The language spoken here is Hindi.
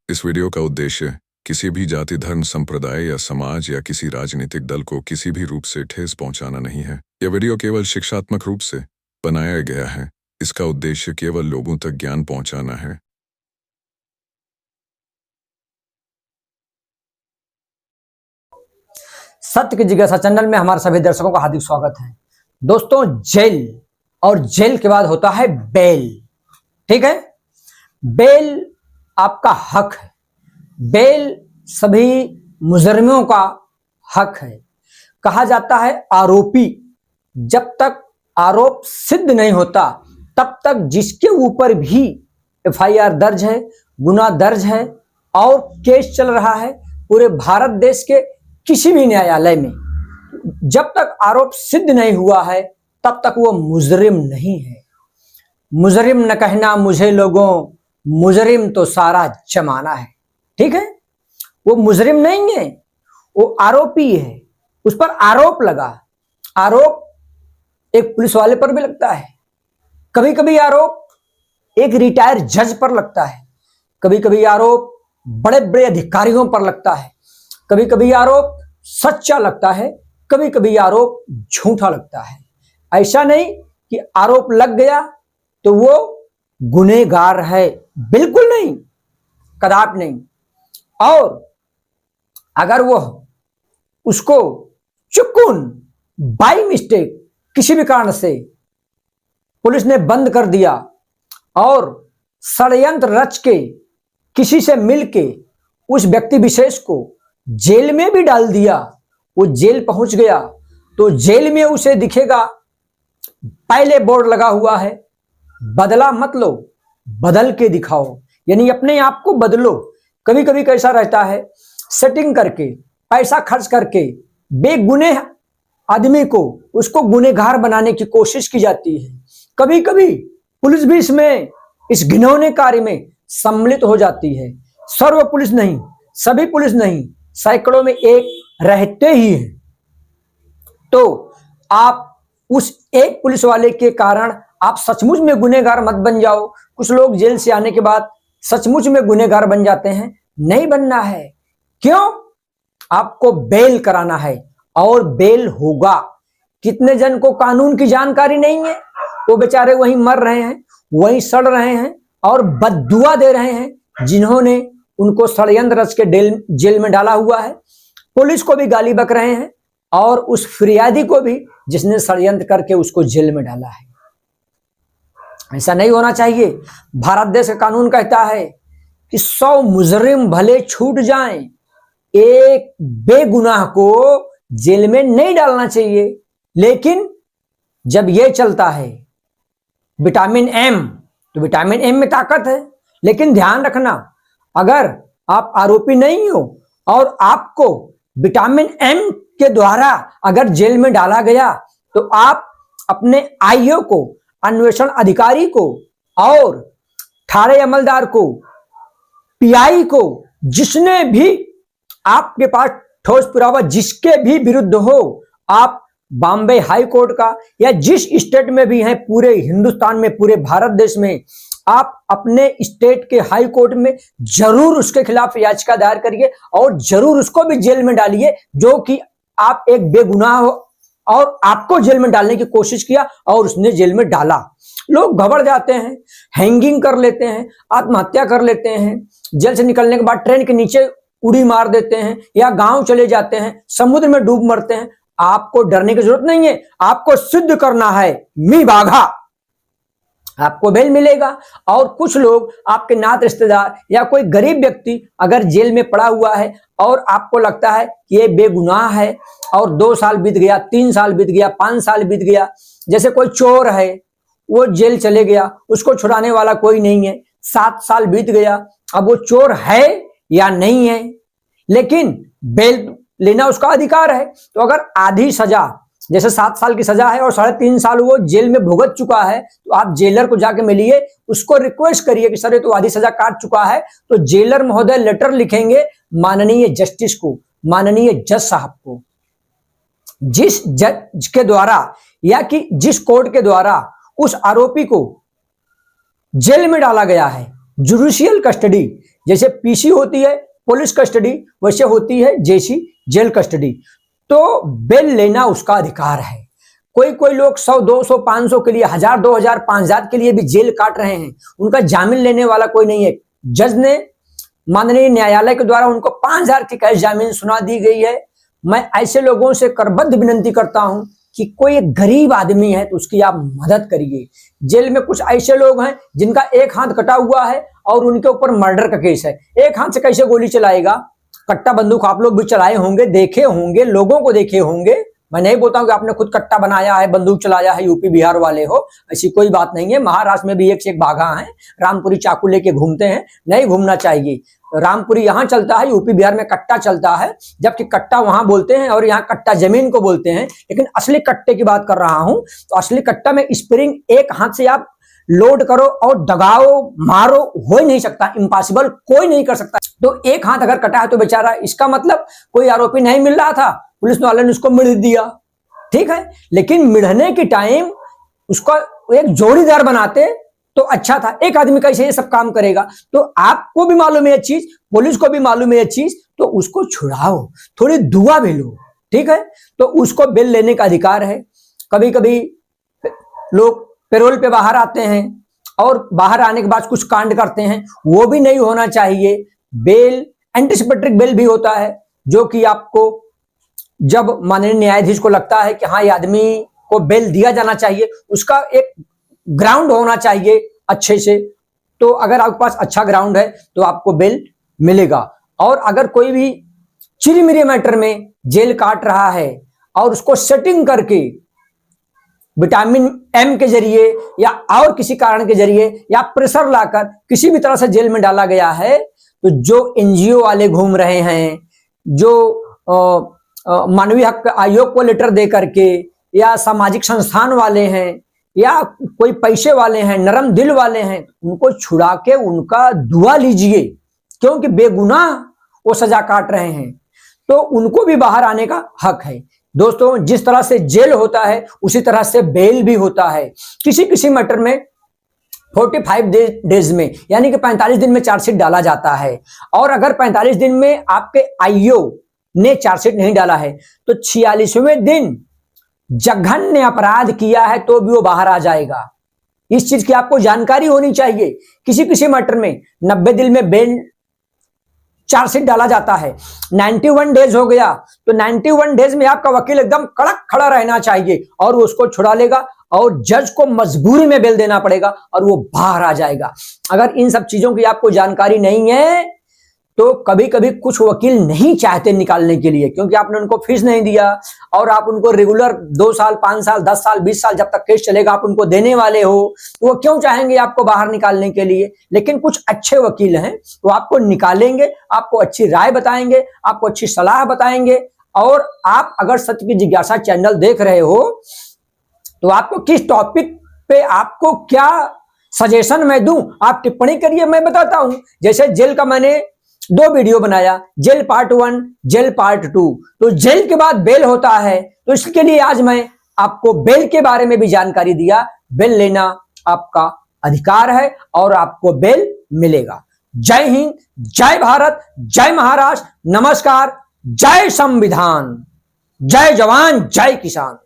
इस वीडियो का उद्देश्य किसी भी जाति, धर्म, संप्रदाय या समाज या किसी राजनीतिक दल को किसी भी रूप से ठेस पहुंचाना नहीं है। यह वीडियो केवल शिक्षात्मक रूप से बनाया गया है। इसका उद्देश्य केवल लोगों तक ज्ञान पहुंचाना है। सत्य की जिज्ञासा चैनल में हमारे सभी दर्शकों का हार्दिक स्वागत है। दोस्तों, जेल और जेल के बाद होता है बेल। ठीक है, बेल आपका हक है। बेल सभी मुजरिमों का हक है। कहा जाता है आरोपी जब तक आरोप सिद्ध नहीं होता तब तक जिसके ऊपर भी एफआईआर दर्ज है, गुना दर्ज है और केस चल रहा है पूरे भारत देश के किसी भी न्यायालय में, जब तक आरोप सिद्ध नहीं हुआ है तब तक वो मुजरिम नहीं है। मुजरिम न कहना मुझे लोगों, मुजरिम तो सारा जमाना है। ठीक है, वो मुजरिम नहीं है, वो आरोपी है। उस पर आरोप लगा। आरोप एक पुलिस वाले पर भी लगता है, कभी कभी आरोप एक रिटायर्ड जज पर लगता है, कभी कभी आरोप बड़े बड़े अधिकारियों पर लगता है, कभी कभी आरोप सच्चा लगता है, कभी कभी आरोप झूठा लगता है। ऐसा नहीं कि आरोप लग गया तो वो गुनहगार है, बिल्कुल नहीं, कदापि नहीं। और अगर वो उसको चुकून बाई मिस्टेक किसी भी कारण से पुलिस ने बंद कर दिया और षड्यंत्र रच के किसी से मिलके उस व्यक्ति विशेष को जेल में भी डाल दिया, वो जेल पहुंच गया तो जेल में उसे दिखेगा पहले बोर्ड लगा हुआ है, बदला मत लो, बदल के दिखाओ, यानी अपने आप को बदलो। कभी कभी कैसा रहता है, सेटिंग करके पैसा खर्च करके बेगुनाह आदमी को उसको गुनहगार बनाने की कोशिश की जाती है। कभी कभी पुलिस भी इसमें इस घिनौने कार्य में सम्मिलित हो जाती है। सर्व पुलिस नहीं, सभी पुलिस नहीं, सैकड़ों में एक रहते ही हैं। तो आप उस एक पुलिस वाले के कारण आप सचमुच में गुनहगार मत बन जाओ। कुछ लोग जेल से आने के बाद सचमुच में गुनहगार बन जाते हैं, नहीं बनना है। क्यों? आपको बेल कराना है और बेल होगा। कितने जन को कानून की जानकारी नहीं है, वो बेचारे वहीं मर रहे हैं, वहीं सड़ रहे हैं और बद्दुआ दे रहे हैं जिन्होंने उनको षड्यंत्र रच के जेल में डाला हुआ है। पुलिस को भी गाली बक रहे हैं और उस फिरियादी को भी जिसने षड्यंत्र करके उसको जेल में डाला है। ऐसा नहीं होना चाहिए। भारत देश का कानून कहता है कि 100 मुजरिम भले छूट जाएं, एक बेगुनाह को जेल में नहीं डालना चाहिए। लेकिन जब यह चलता है विटामिन एम, तो विटामिन एम में ताकत है। लेकिन ध्यान रखना, अगर आप आरोपी नहीं हो और आपको विटामिन एम के द्वारा अगर जेल में डाला गया तो आप अपने आईओ को, अन्वेषण अधिकारी को और थाने अमलदार को, पीआई को, जिसने भी आपके पास ठोस पुरावा जिसके भी विरुद्ध हो, आप बॉम्बे हाई कोर्ट का या जिस स्टेट में भी हैं पूरे हिंदुस्तान में, पूरे भारत देश में, आप अपने स्टेट के हाई कोर्ट में जरूर उसके खिलाफ याचिका दायर करिए और जरूर उसको भी जेल में डालिए जो कि आप एक बेगुनाह हो और आपको जेल में डालने की कोशिश किया और उसने जेल में डाला। लोग घबरा जाते हैं, हैंगिंग कर लेते हैं, आत्महत्या कर लेते हैं, जेल से निकलने के बाद ट्रेन के नीचे उड़ी मार देते हैं या गांव चले जाते हैं, समुद्र में डूब मरते हैं। आपको डरने की जरूरत नहीं है। आपको सिद्ध करना है मी बाघा, आपको बेल मिलेगा। और कुछ लोग आपके नात रिश्तेदार या कोई गरीब व्यक्ति अगर जेल में पड़ा हुआ है और आपको लगता है कि ये बेगुनाह है और 2 साल बीत गया, 3 साल बीत गया, 5 साल बीत गया, जैसे कोई चोर है वो जेल चले गया, उसको छुड़ाने वाला कोई नहीं है, 7 साल बीत गया, अब वो चोर है या नहीं है, लेकिन बेल लेना उसका अधिकार है। तो अगर आधी सजा, जैसे 7 साल की सजा है और 3.5 साल वो जेल में भुगत चुका है, तो आप जेलर को जाके मिलिए, उसको रिक्वेस्ट करिए कि सर ये तो आधी सजा काट चुका है। तो जेलर महोदय लेटर लिखेंगे माननीय जस्टिस को, माननीय जज साहब को, जिस जज के द्वारा या कि जिस कोर्ट के द्वारा उस आरोपी को जेल में डाला गया है, जुडिशियल कस्टडी जैसे पीसी होती है पुलिस कस्टडी, वैसे होती है जेसी जेल कस्टडी। तो बेल लेना उसका अधिकार है। कोई कोई लोग 100, 200, 500 के लिए, 1000, 2000, 5000 के लिए भी जेल काट रहे हैं, उनका जामीन लेने वाला कोई नहीं है। जज ने माननीय न्यायालय के द्वारा उनको 5000 की कैश जामीन सुना दी गई है। मैं ऐसे लोगों से करबद्ध विनंती करता हूं कि कोई एक गरीब आदमी है तो उसकी आप मदद करिए। जेल में कुछ ऐसे लोग हैं जिनका एक हाथ कटा हुआ है और उनके ऊपर मर्डर का केस है। एक हाथ से कैसे गोली चलाएगा? कट्टा बंदूक आप लोग भी चलाए होंगे, देखे होंगे, लोगों को देखे होंगे। मैं नहीं बोलता हूं कि आपने खुद कट्टा बनाया है, बंदूक चलाया है, यूपी बिहार वाले हो, ऐसी कोई बात नहीं है। महाराष्ट्र में भी एक से एक बाघा हैं, रामपुरी चाकू लेके घूमते हैं, नहीं घूमना चाहिए। रामपुरी यहां चलता है, यूपी बिहार में कट्टा चलता है, जबकि कट्टा वहां बोलते हैं और यहाँ कट्टा जमीन को बोलते हैं। लेकिन असली कट्टे की बात कर रहा हूं तो असली कट्टा में स्प्रिंग एक हाथ से आप लोड करो और दगाओ, मारो, हो ही नहीं सकता, इम्पॉसिबल, कोई नहीं कर सकता। तो एक हाथ अगर कटा है तो बेचारा, इसका मतलब कोई आरोपी नहीं मिल रहा था, पुलिस वाले ने उसको मिढ़ दिया, ठीक है। लेकिन मिढ़ने के टाइम उसका एक जोड़ीदार बनाते तो अच्छा था। एक आदमी कैसे ये सब काम करेगा? तो आपको भी मालूम है ये चीज, पुलिस को भी मालूम है ये चीज, तो उसको छुड़ाओ, थोड़ी दुआ भी लो, ठीक है। तो उसको बेल लेने का अधिकार है। कभी कभी लोग पैरोल पे बाहर आते हैं और बाहर आने के बाद कुछ कांड करते हैं, वो भी नहीं होना चाहिए। बेल, एंटीसिपेट्रिक बेल भी होता है, जो कि आपको जब माननीय न्यायाधीश को लगता है कि हाँ ये आदमी को बेल दिया जाना चाहिए, उसका एक ग्राउंड होना चाहिए अच्छे से। तो अगर आपके पास अच्छा ग्राउंड है तो आपको बेल मिलेगा। और अगर कोई भी चिरमिरी मैटर में जेल काट रहा है और उसको सेटिंग करके विटामिन एम के जरिए या और किसी कारण के जरिए या प्रेशर लाकर किसी भी तरह से जेल में डाला गया है, तो जो एनजीओ वाले घूम रहे हैं, जो मानवीय हक आयोग को लेटर दे करके, या सामाजिक संस्थान वाले हैं, या कोई पैसे वाले हैं, नरम दिल वाले हैं, उनको छुड़ा के उनका दुआ लीजिए, क्योंकि बेगुनाह वो सजा काट रहे हैं, तो उनको भी बाहर आने का हक है। दोस्तों, जिस तरह से जेल होता है उसी तरह से बेल भी होता है। किसी किसी मैटर में 45 डेज में, यानी कि 45 दिन में चार्जशीट डाला जाता है। और अगर 45 दिन में आपके आईओ ने चार्जशीट नहीं डाला है तो 46वें दिन जघन्य अपराध किया है तो भी वो बाहर आ जाएगा। इस चीज की आपको जानकारी होनी चाहिए। किसी किसी मैटर में 90 दिन में बेल चार्जशीट डाला जाता है, 91 डेज हो गया तो 91 डेज में आपका वकील एकदम कड़क खड़ा रहना चाहिए और वो उसको छुड़ा लेगा और जज को मजबूरी में बेल देना पड़ेगा और वो बाहर आ जाएगा। अगर इन सब चीजों की आपको जानकारी नहीं है तो कभी कभी कुछ वकील नहीं चाहते निकालने के लिए, क्योंकि आपने उनको फीस नहीं दिया और आप उनको रेगुलर 2 साल, 5 साल, 10 साल, 20 साल जब तक केस चलेगा आप उनको देने वाले हो, तो वो क्यों चाहेंगे आपको बाहर निकालने के लिए। लेकिन कुछ अच्छे वकील हैं तो आपको निकालेंगे, आपको अच्छी राय बताएंगे, आपको अच्छी सलाह बताएंगे। और आप अगर सत्य की जिज्ञासा चैनल देख रहे हो तो आपको किस टॉपिक पे आपको क्या सजेशन मैं दूं, आप टिप्पणी करिए, मैं बताता हूं। जैसे जेल का मैंने 2 वीडियो बनाया, जेल पार्ट 1, जेल पार्ट 2। तो जेल के बाद बेल होता है, तो इसके लिए आज मैं आपको बेल के बारे में भी जानकारी दिया। बेल लेना आपका अधिकार है और आपको बेल मिलेगा। जय हिंद, जय भारत, जय महाराष्ट्र, नमस्कार, जय संविधान, जय जवान, जय किसान।